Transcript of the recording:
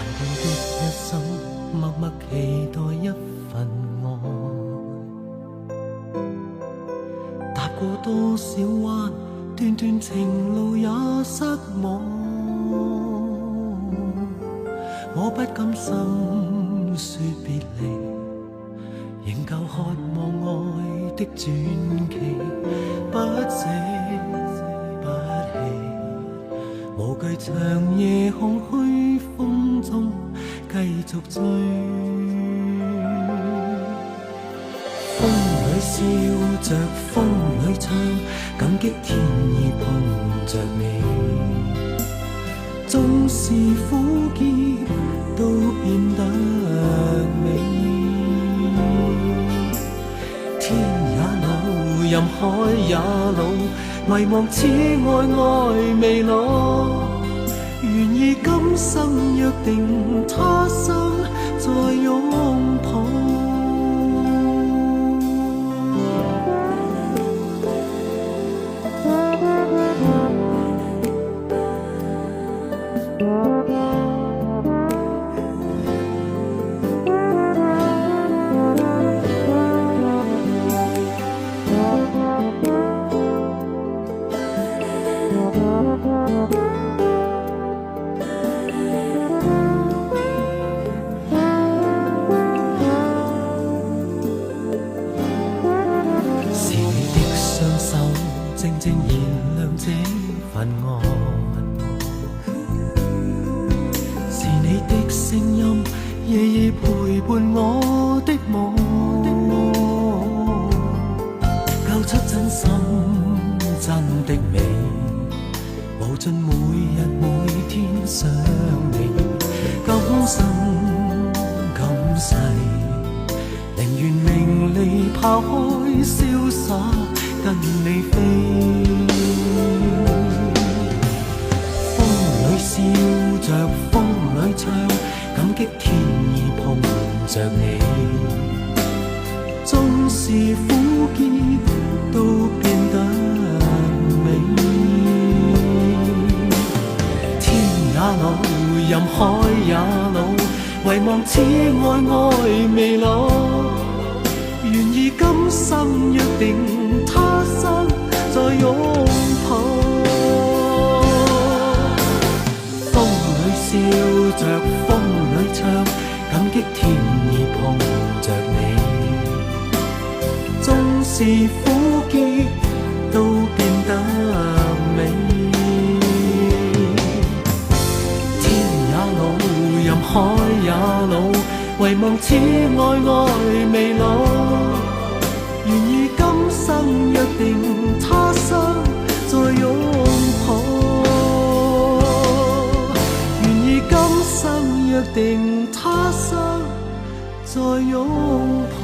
的一生，默默期待一份愛。踏過多少彎，段段情路也失望。我不甘心說別離，仍舊渴望愛的傳奇，不捨不棄，無懼長夜空虛風中繼續追。風裏笑着，風裏唱，感激天意碰着你。縱是苦澀都變得美。天也老，任海也老，遺忘此愛未老。願意今生約定，他生再擁抱。靜靜燃亮這份愛，是你的聲音，夜夜陪伴我的夢，交出真心真的美，無盡每日每天想你，今生今世，寧願名利拋開瀟灑跟你飛。風裏笑着，風裏唱，感激天意碰着你。縱是苦澀都變得美。天也老，任海也老，遺忘此愛未老。願意今生約定，他生再擁抱。風裏笑着，風裏唱，感激天意碰着你。縱是苦澀都變得美。天也老，任海也老，遺忘此愛未老。願意今生約定，他生再擁抱。願意今生約定，他生再擁抱。